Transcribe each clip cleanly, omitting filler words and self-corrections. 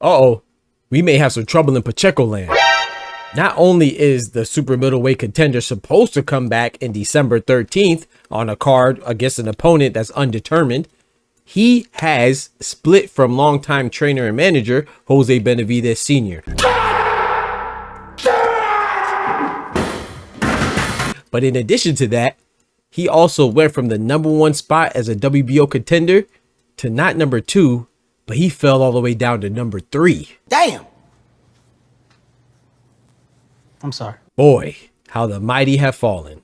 Uh-oh, we may have some trouble in Pacheco land. Not only is the super middleweight contender supposed to come back in December 13th on a card against an opponent that's undetermined, he has split from longtime trainer and manager Jose Benavidez Sr. But in addition to that, he also went from the #1 spot as a WBO contender to not #2, but he fell all the way down to #3. Damn. I'm sorry. Boy, how the mighty have fallen.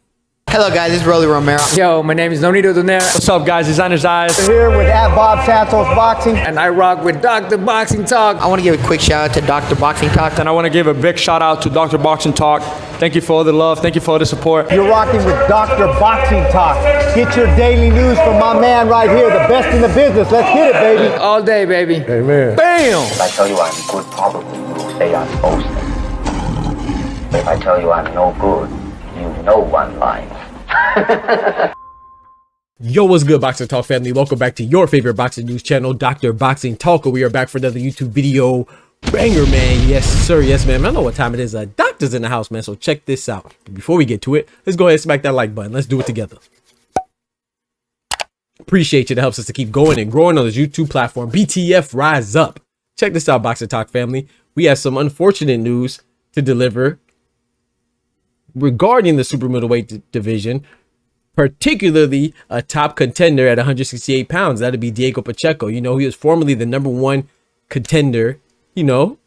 Hello guys, this is Rolly Romero. Yo, my name is Nonito Donaire. What's up guys, Designer's Eyes. Here with Bob Santos Boxing. And I rock with Dr. Boxing Talk. I want to give a quick shout out to Dr. Boxing Talk. And I want to give a big shout out to Dr. Boxing Talk. Thank you for all the love. Thank you for all the support. You're rocking with Dr. Boxing Talk. Get your daily news from my man right here, the best in the business. Let's get it, baby. All day, baby. Amen. Bam! If I tell you I'm good, probably you'll say I'm boasting. If I tell you I'm no good, you know one line. Yo, what's good, Boxing Talk family? Welcome back to your favorite boxing news channel, Dr. Boxing Talk. We are back for another YouTube video banger, man. Yes, sir. Yes, man. I know what time it is. Doctor's in the house, man. So check this out. But before we get to it, let's go ahead and smack that like button. Let's do it together. Appreciate you. That helps us to keep going and growing on this YouTube platform. BTF, rise up. Check this out, Boxing Talk family. We have some unfortunate news to deliver regarding the super middleweight division, particularly a top contender at 168 pounds. That'd be Diego Pacheco. You know, he was formerly the #1 contender, you know,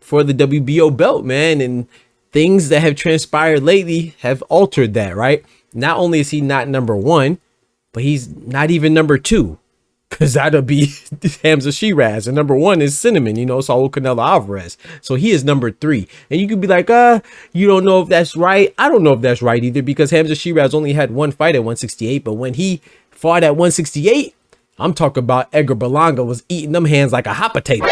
for the WBO belt, man. And things that have transpired lately have altered that, right? Not only is he not #1, but he's not even #2. Because that'll be Hamza Shiraz. And #1 is Cinnamon, you know, Saul Canelo Alvarez. So he is #3. And you could be like, you don't know if that's right. I don't know if that's right either, because Hamza Shiraz only had one fight at 168. But when he fought at 168, I'm talking about Edgar Berlanga was eating them hands like a hot potato.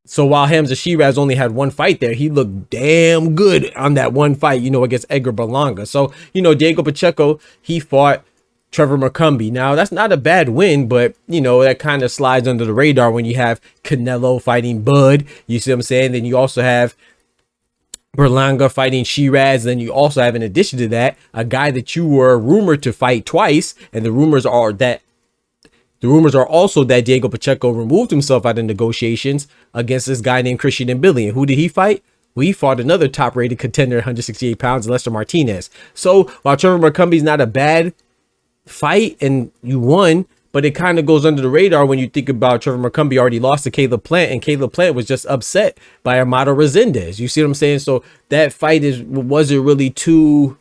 So while Hamza Shiraz only had one fight there, he looked damn good on that one fight, you know, against Edgar Berlanga. So, you know, Diego Pacheco, he fought Trevor McCumbee. Now, that's not a bad win, but, you know, that kind of slides under the radar when you have Canelo fighting Bud. You see what I'm saying? Then you also have Berlanga fighting Shiraz. Then you also have, in addition to that, a guy that you were rumored to fight twice. And the rumors are also that Diego Pacheco removed himself out of negotiations against this guy named Christian Mbili. And who did he fight? Well, he fought another top-rated contender at 168 pounds, Lester Martinez. So while Trevor McCumbee's not a bad fight and you won, but it kind of goes under the radar when you think about Trevor McCumbee already lost to Caleb Plant, and Caleb Plant was just upset by Armando Resendez. You see what I'm saying? So that fight wasn't really too,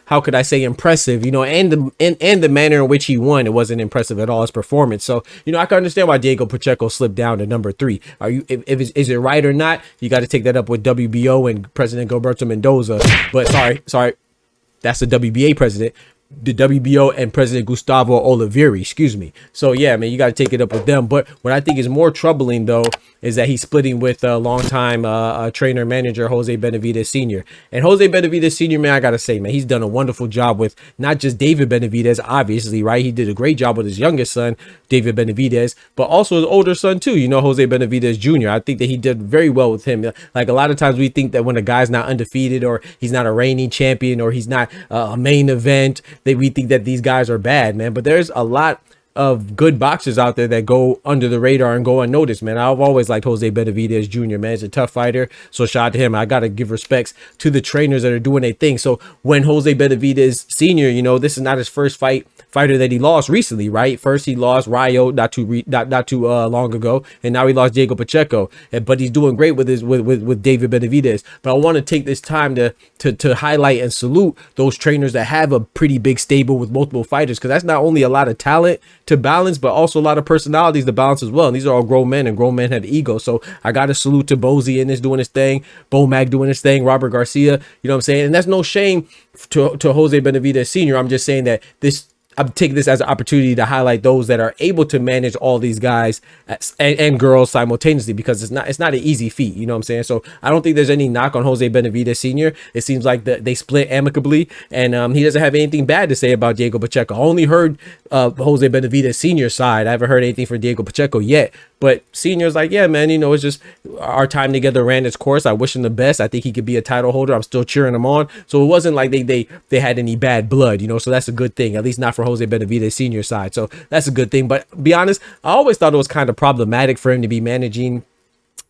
how could I say, impressive, you know, and the manner in which he won, it wasn't impressive at all, his performance. So, you know, I can understand why Diego Pacheco slipped down to #3. Is it right or not? You got to take that up with WBO and President Gilberto Mendoza. But sorry, that's the WBA president. The WBO and President Gustavo Olivieri, excuse me. So yeah, man, you got to take it up with them. But what I think is more troubling though is that he's splitting with a longtime trainer manager Jose Benavidez Sr. And Jose Benavidez Sr., man, I gotta say, man, he's done a wonderful job with not just David Benavidez, obviously, right? He did a great job with his youngest son, David Benavidez, but also his older son too, you know, Jose Benavidez Jr. I think that he did very well with him. Like a lot of times we think that when a guy's not undefeated or he's not a reigning champion or he's not a main event, that we think that these guys are bad, man. But there's a lot of good boxers out there that go under the radar and go unnoticed, man. I've always liked Jose Benavidez Jr., man. He's a tough fighter. So shout out to him. I got to give respects to the trainers that are doing their thing. So when Jose Benavidez Sr., you know, this is not his first fighter that he lost recently, right? First he lost Rayo not too long ago, and now he lost Diego Pacheco. But he's doing great with David Benavidez. But I want to take this time to highlight and salute those trainers that have a pretty big stable with multiple fighters, because that's not only a lot of talent to balance, but also a lot of personalities to balance as well. And these are all grown men, and grown men have ego. So I got to salute to Bozy in this doing his thing, Bo Mac doing his thing, Robert Garcia, you know what I'm saying? And that's no shame to Jose Benavidez Sr. I'm just saying that this I'm taking this as an opportunity to highlight those that are able to manage all these guys and girls simultaneously, because it's not an easy feat. You know what I'm saying? So I don't think there's any knock on Jose Benavidez Sr. It seems like they split amicably, and he doesn't have anything bad to say about Diego Pacheco. I only heard Jose Benavidez Sr.'s side. I haven't heard anything for Diego Pacheco yet. But Senior's like, yeah, man, you know, it's just our time together ran its course. I wish him the best. I think he could be a title holder. I'm still cheering him on. So it wasn't like they had any bad blood, you know, so that's a good thing, at least not for Jose Benavidez Sr.'s side. So that's a good thing. But be honest, I always thought it was kind of problematic for him to be managing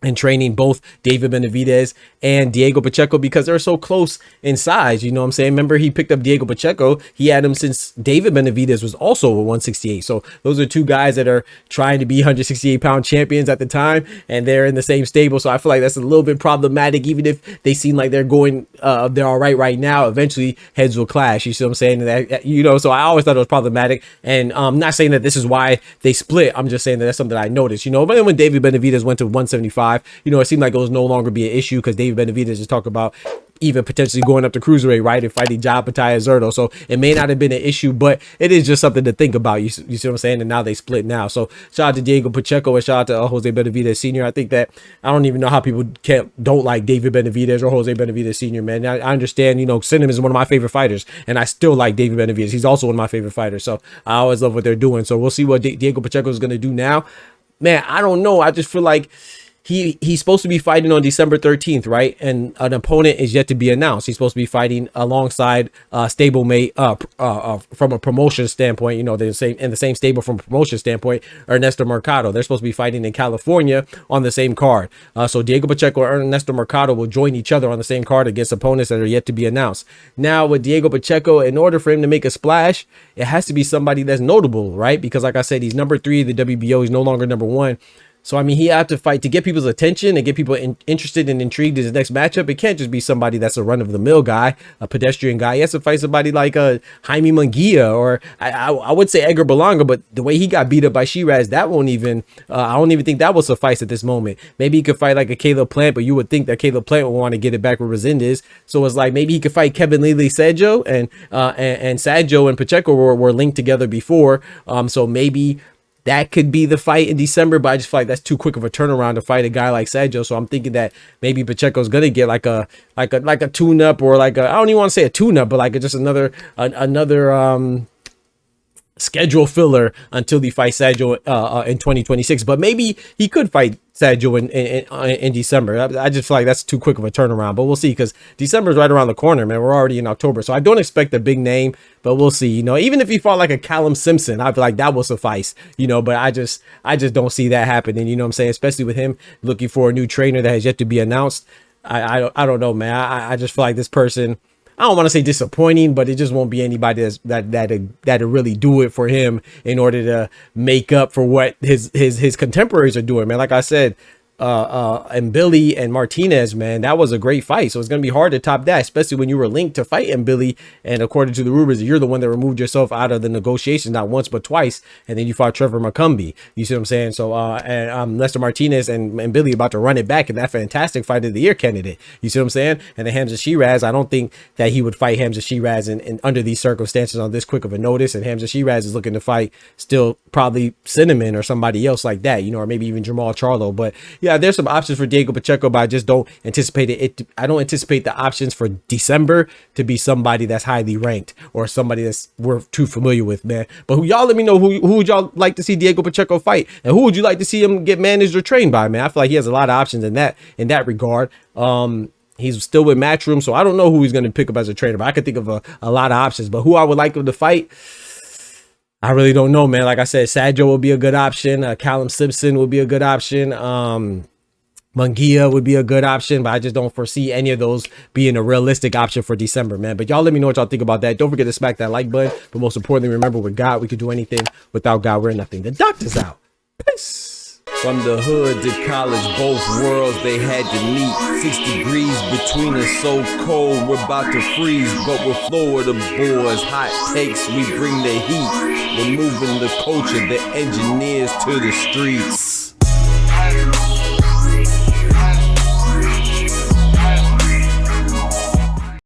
and training both David Benavidez and Diego Pacheco, because they're so close in size. You know what I'm saying? Remember, he picked up Diego Pacheco. He had him since David Benavidez was also a 168. So those are two guys that are trying to be 168-pound champions at the time, and they're in the same stable. So I feel like that's a little bit problematic. Even if they seem like they're all right now, eventually heads will clash. You see what I'm saying? That, you know, so I always thought it was problematic. And I'm not saying that this is why they split. I'm just saying that that's something I noticed, you know. But then when David Benavidez went to 175, you know, it seemed like it was no longer be an issue, because David Benavidez just talked about even potentially going up to cruiserweight, right, and fighting John Pataya Zerto. So it may not have been an issue, but it is just something to think about. You see what I'm saying? And now they split now. So shout out to Diego Pacheco and shout out to Jose Benavidez Sr. I think that I don't even know how people don't like David Benavidez or Jose Benavidez Sr., man. I understand, you know, Cinnamon is one of my favorite fighters, and I still like David Benavidez. He's also one of my favorite fighters. So I always love what they're doing. So we'll see what Diego Pacheco is going to do now. Man, I don't know. I just feel like he's supposed to be fighting on December 13th, right? And an opponent is yet to be announced. He's supposed to be fighting alongside stablemate from a promotion standpoint. You know, they're in the same stable from a promotion standpoint, Ernesto Mercado. They're supposed to be fighting in California on the same card. So Diego Pacheco and Ernesto Mercado will join each other on the same card against opponents that are yet to be announced. Now with Diego Pacheco, in order for him to make a splash, it has to be somebody that's notable, right? Because like I said, he's number 3 of the WBO. He's no longer number 1. So, I mean, he had to fight to get people's attention and get people interested and intrigued in his next matchup. It can't just be somebody that's a run-of-the-mill guy, a pedestrian guy. He has to fight somebody like Jaime Munguia, or I would say Edgar Berlanga, but the way he got beat up by Shiraz, that won't even, I don't even think that will suffice at this moment. Maybe he could fight like a Caleb Plant, but you would think that Caleb Plant would want to get it back with Resendez. So it's like maybe he could fight Kevin Lely Sergio, and Sergio and Pacheco were linked together before. So maybe that could be the fight in December, but I just feel like that's too quick of a turnaround to fight a guy like Sergio. So I'm thinking that maybe Pacheco's gonna get like a tune-up, or like I don't even want to say a tune-up, but like just another schedule filler until he fights Sergio in 2026. But maybe he could fight Sergio in December. I just feel like that's too quick of a turnaround, but we'll see, because December is right around the corner, man. We're already in October, so I don't expect a big name, but we'll see. You know, even if he fought like a Callum Simpson, I feel like that will suffice, you know, but I just don't see that happening, you know what I'm saying? Especially with him looking for a new trainer that has yet to be announced. I don't know, man. I just feel like this person, I don't want to say disappointing, but it just won't be anybody that'll really do it for him in order to make up for what his contemporaries are doing, man. Like I said, and Billy and Martinez, man, that was a great fight. So it's going to be hard to top that, especially when you were linked to fight Billy. And according to the rumors, you're the one that removed yourself out of the negotiations, not once, but twice. And then you fought Trevor McCumbee. You see what I'm saying? So, Lester Martinez and Billy about to run it back in that fantastic fight of the year candidate. You see what I'm saying? And then Hamza Shiraz, I don't think that he would fight Hamza Shiraz in under these circumstances on this quick of a notice. And Hamza Shiraz is looking to fight still probably Cinnamon or somebody else like that, you know, or maybe even Jamal Charlo. But yeah, there's some options for Diego Pacheco, but I just don't anticipate it. I don't anticipate the options for December to be somebody that's highly ranked or somebody that's we're too familiar with, man. But y'all let me know who would y'all like to see Diego Pacheco fight, and who would you like to see him get managed or trained by, man? I feel like he has a lot of options in that regard. He's still with Matchroom, so I don't know who he's going to pick up as a trainer, but I could think of a lot of options. But who I would like him to fight, I really don't know, man. Like I said, Sergio will be a good option. Callum Simpson will be a good option. Munguia would be a good option, but I just don't foresee any of those being a realistic option for December, man. But y'all let me know what y'all think about that. Don't forget to smack that like button. But most importantly, remember, with God, we could do anything. Without God, we're nothing. The doctor's out. Peace. From the hood to college, both worlds they had to meet. 6 degrees between us, so cold, we're about to freeze. But we're Florida boys, hot takes, we bring the heat. We're moving the culture, the engineers to the streets.